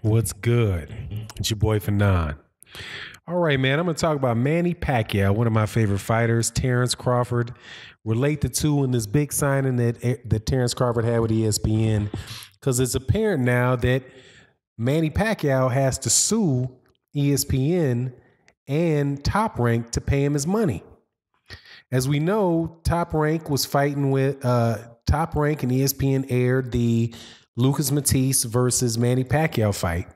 What's good? It's your boy Fanon. All right, man. I'm going to talk about Manny Pacquiao, one of my favorite fighters, Terence Crawford. Relate the two in this big signing that Terence Crawford had with ESPN, because it's apparent now that Manny Pacquiao has to sue ESPN and Top Rank to pay him his money. As we know, Top Rank was fighting with Top Rank, and ESPN aired the Lucas Matisse versus Manny Pacquiao fight.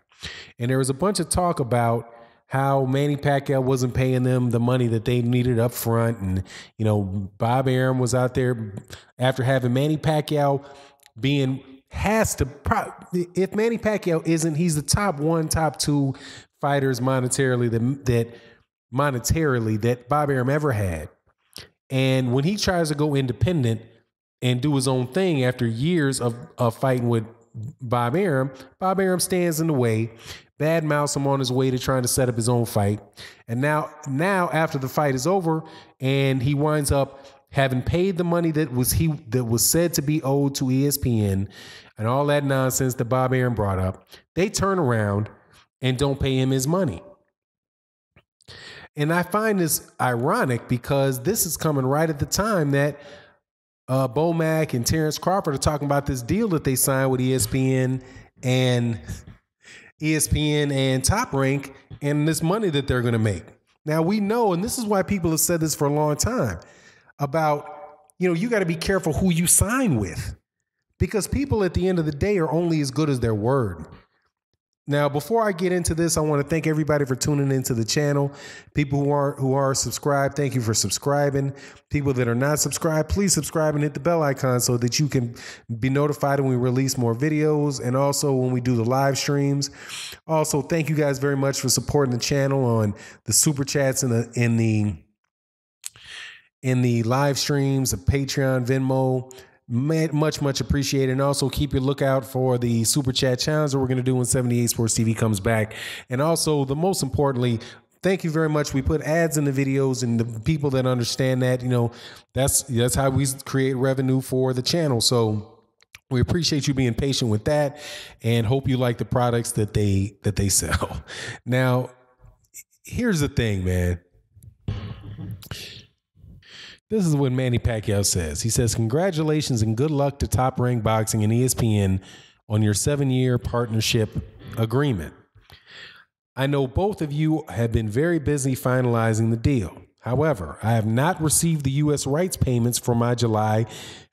And there was a bunch of talk about how Manny Pacquiao wasn't paying them the money that they needed up front. And, you know, Bob Arum was out there after having Manny Pacquiao if Manny Pacquiao isn't, he's the top one, top two fighters monetarily that Bob Arum ever had. And when he tries to go independent and do his own thing after years of fighting with Bob Arum stands in the way, badmouths him on his way to trying to set up his own fight. And now after the fight is over and he winds up having paid the money that was said to be owed to ESPN and all that nonsense that Bob Arum brought up, they turn around and don't pay him his money. And I find this ironic because this is coming right at the time that Bo Mack and Terence Crawford are talking about this deal that they signed with ESPN and Top Rank and this money that they're going to make. Now we know, and this is why people have said this for a long time, about, you got to be careful who you sign with, because people at the end of the day are only as good as their word. Now, before I get into this, I want to thank everybody for tuning into the channel. People who are subscribed, thank you for subscribing. People that are not subscribed, please subscribe and hit the bell icon so that you can be notified when we release more videos and also when we do the live streams. Also, thank you guys very much for supporting the channel on the super chats in the live streams, the Patreon, Venmo. Much appreciated. And also keep your lookout for the super chat challenge that we're going to do when 78 Sports TV comes back. And also, the most importantly, thank you very much. We put ads in the videos, and the people that understand that, that's how we create revenue for the channel. So we appreciate you being patient with that and hope you like the products that they sell. Now, here's the thing, man. This is what Manny Pacquiao says. He says, "Congratulations and good luck to Top Rank Boxing and ESPN on your 7-year partnership agreement. I know both of you have been very busy finalizing the deal. However, I have not received the U.S. rights payments for my July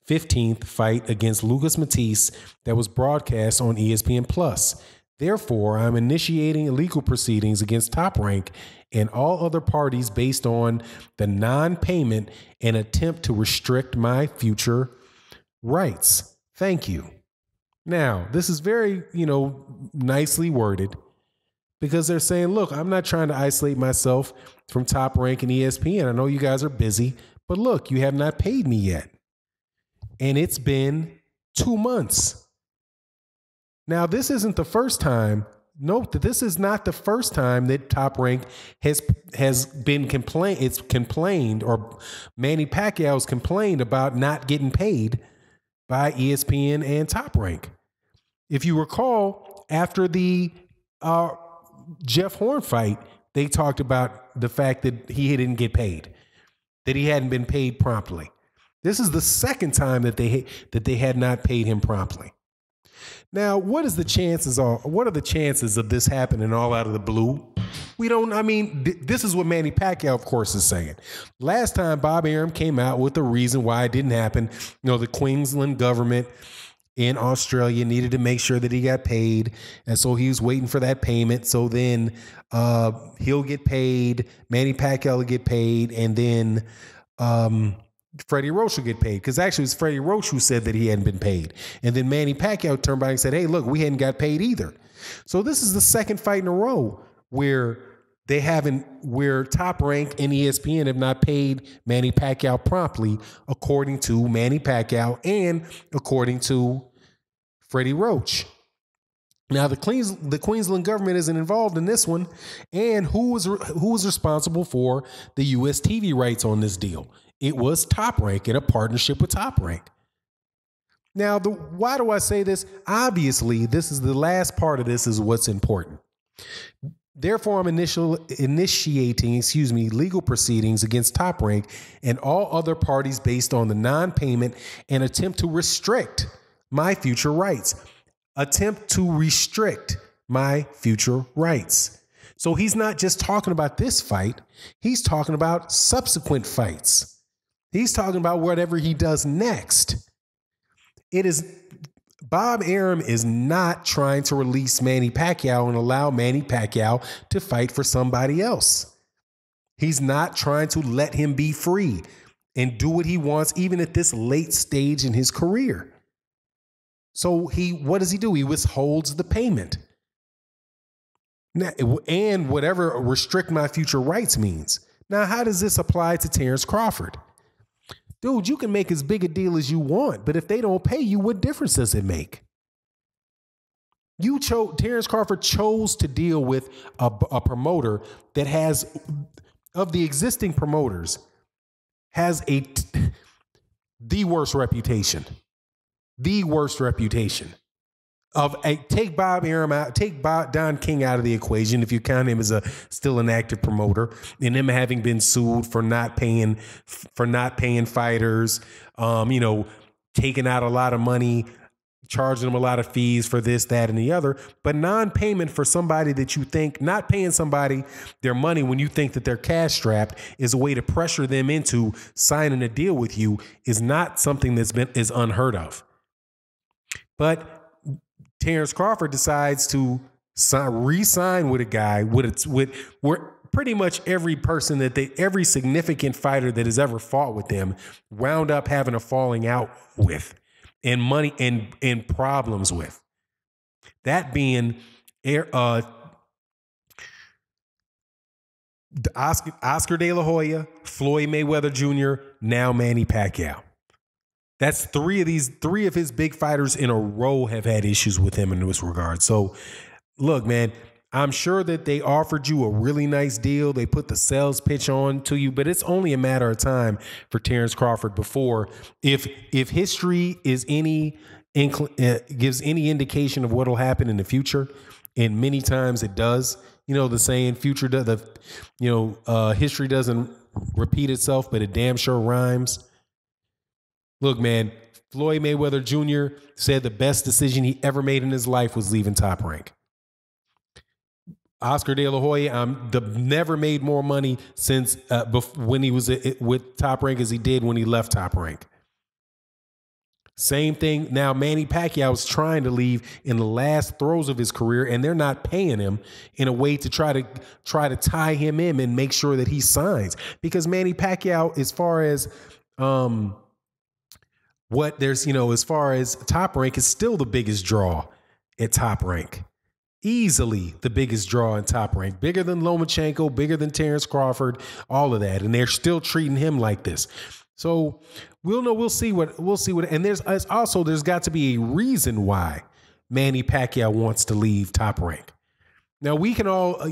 15th fight against Lucas Matisse that was broadcast on ESPN+. Therefore, I'm initiating legal proceedings against Top Rank and all other parties based on the non-payment and attempt to restrict my future rights. Thank you." Now, this is very, nicely worded, because they're saying, look, I'm not trying to isolate myself from Top Rank and ESPN. I know you guys are busy, but look, you have not paid me yet. And it's been 2 months. Now, this isn't the first time. Note that this is not the first time that Top Rank has been complained, or Manny Pacquiao's complained about not getting paid by ESPN and Top Rank. If you recall, after the Jeff Horn fight, they talked about the fact that he didn't get paid, that he hadn't been paid promptly. This is the second time that they had not paid him promptly. Now, what are the chances of this happening all out of the blue? This is what Manny Pacquiao, of course, is saying. Last time Bob Arum came out with the reason why it didn't happen, the Queensland government in Australia needed to make sure that he got paid. And so he was waiting for that payment. So then he'll get paid, Manny Pacquiao will get paid, and then Freddie Roach will get paid, because actually it was Freddie Roach who said that he hadn't been paid. And then Manny Pacquiao turned back and said, hey, look, we hadn't got paid either. So this is the second fight in a row where Top Rank and ESPN have not paid Manny Pacquiao promptly, according to Manny Pacquiao and according to Freddie Roach. Now, the Queensland government isn't involved in this one. And who was responsible for the U.S. TV rights on this deal? It was Top Rank in a partnership with Top Rank. Now, why do I say this? Obviously, this is the last part of this is what's important. Therefore, I'm initiating legal proceedings against Top Rank and all other parties based on the non-payment and attempt to restrict my future rights. Attempt to restrict my future rights. So he's not just talking about this fight. He's talking about subsequent fights. He's talking about whatever he does next. Bob Arum is not trying to release Manny Pacquiao and allow Manny Pacquiao to fight for somebody else. He's not trying to let him be free and do what he wants, even at this late stage in his career. So what does he do? He withholds the payment. Now, and whatever restrict my future rights means. Now, how does this apply to Terence Crawford? Dude, you can make as big a deal as you want, but if they don't pay you, what difference does it make? Terence Crawford chose to deal with a promoter that has, of the existing promoters, has the worst reputation. The worst reputation. Take Bob Arum out, take Don King out of the equation if you count him as still an active promoter, and him having been sued for not paying fighters, taking out a lot of money, charging them a lot of fees for this, that, and the other. But non-payment for somebody that you think, not paying somebody their money when you think that they're cash strapped is a way to pressure them into signing a deal with you is not something is unheard of. But Terence Crawford decides to re-sign with a guy where pretty much every person every significant fighter that has ever fought with them wound up having a falling out with, and money and problems with. That being Oscar De La Hoya, Floyd Mayweather Jr., now Manny Pacquiao. That's three of his big fighters in a row have had issues with him in this regard. So, look, man, I'm sure that they offered you a really nice deal. They put the sales pitch on to you, but it's only a matter of time for Terence Crawford before, if history is gives any indication of what will happen in the future, and many times it does. The saying, history doesn't repeat itself, but it damn sure rhymes. Look, man, Floyd Mayweather Jr. said the best decision he ever made in his life was leaving Top Rank. Oscar De La Hoya never made more money since when he was with Top Rank as he did when he left Top Rank. Same thing. Now, Manny Pacquiao is trying to leave in the last throes of his career, and they're not paying him in a way to try to tie him in and make sure that he signs. Because Manny Pacquiao, as far as as far as Top Rank, is still the biggest draw at Top Rank. Easily the biggest draw in Top Rank. Bigger than Lomachenko, bigger than Terence Crawford, all of that. And they're still treating him like this. So we'll see what, and there's got to be a reason why Manny Pacquiao wants to leave Top Rank. Now, we can all,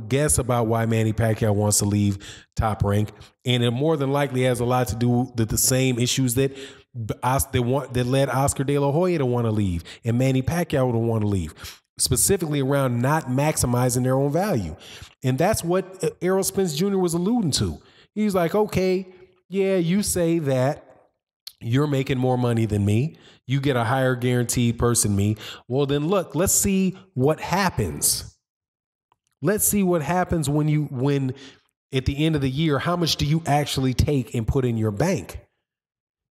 guess about why Manny Pacquiao wants to leave Top Rank, and it more than likely has a lot to do with the same issues that led Oscar De La Hoya to want to leave and Manny Pacquiao to want to leave, specifically around not maximizing their own value. And that's what Errol Spence Jr. was alluding to. He's like, okay, yeah, you say that you're making more money than me. You get a higher guaranteed person than me. Well, then look, let's see what happens. Let's see what happens when at the end of the year, how much do you actually take and put in your bank?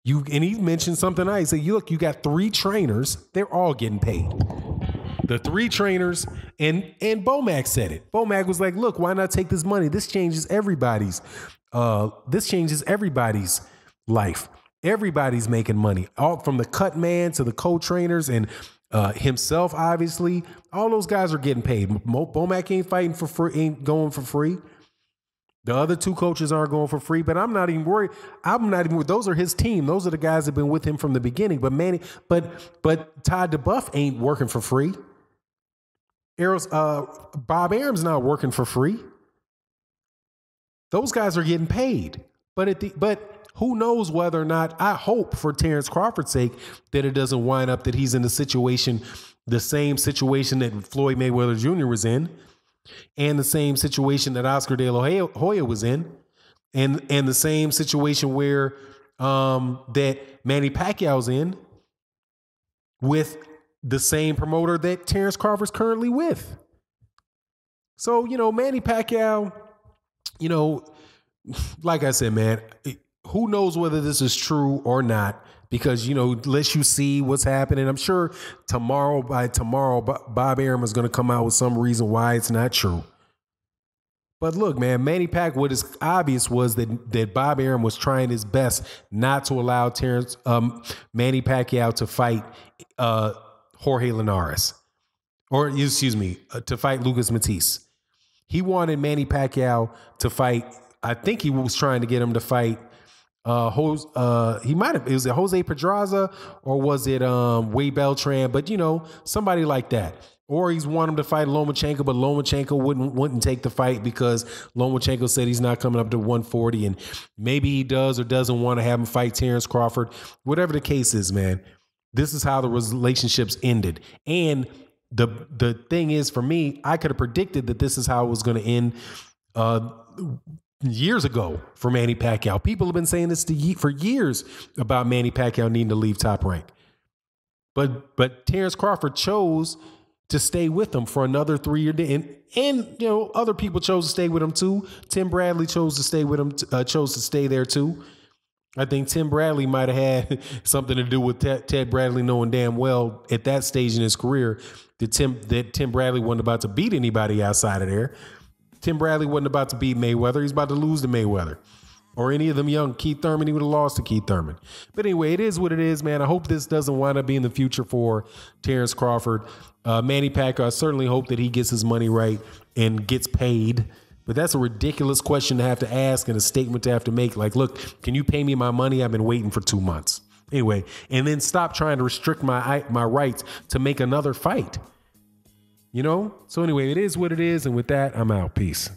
And he mentioned something nice. He said, look, you got 3 trainers. They're all getting paid. The 3 trainers, and Bomac said it. Bomac was like, look, why not take this money? This changes everybody's life. Everybody's making money, all from the cut man to the co-trainers and himself, obviously. All those guys are getting paid. Bomac ain't fighting for free, ain't going for free. The other 2 coaches aren't going for free, but I'm not even worried. Those are his team. Those are the guys that have been with him from the beginning. But Todd DeBuff ain't working for free. Bob Arum's not working for free. Those guys are getting paid. But who knows whether or not, I hope for Terence Crawford's sake that it doesn't wind up that he's in the same situation that Floyd Mayweather Jr. was in, and the same situation that Oscar De La Hoya was in, and the same situation where that Manny Pacquiao's in, with the same promoter that Terence Crawford's currently with. So, Manny Pacquiao, like I said, man, who knows whether this is true or not, because, unless you see what's happening, I'm sure by tomorrow, Bob Arum is going to come out with some reason why it's not true. But look, man, Manny Pacquiao, what is obvious was that Bob Arum was trying his best not to allow Manny Pacquiao to fight Jorge Linares, or excuse me, to fight Lucas Matisse. He wanted Manny Pacquiao to fight. I think he was trying to get him to fight. Was it Jose Pedraza or was it Wade Beltran? But somebody like that. Or he's wanting him to fight Lomachenko, but Lomachenko wouldn't take the fight because Lomachenko said he's not coming up to 140, and maybe he does or doesn't want to have him fight Terence Crawford. Whatever the case is, man, this is how the relationships ended. And the thing is, for me, I could have predicted that this is how it was going to end years ago for Manny Pacquiao. People have been saying this for years about Manny Pacquiao needing to leave Top Rank. But Terence Crawford chose to stay with him for another 3-year day. And other people chose to stay with him too. Tim Bradley chose to stay with him, chose to stay there too. I think Tim Bradley might have had something to do with Ted Bradley knowing damn well at that stage in his career that Tim Bradley wasn't about to beat anybody outside of there. Tim Bradley wasn't about to beat Mayweather. He's about to lose to Mayweather. Or any of them young Keith Thurman, he would have lost to Keith Thurman. But anyway, it is what it is, man. I hope this doesn't wind up being the future for Terence Crawford. Manny Pacquiao, I certainly hope that he gets his money right and gets paid. But that's a ridiculous question to have to ask and a statement to have to make. Like, look, can you pay me my money? I've been waiting for 2 months. Anyway, and then stop trying to restrict my rights to make another fight. So anyway, it is what it is. And with that, I'm out. Peace.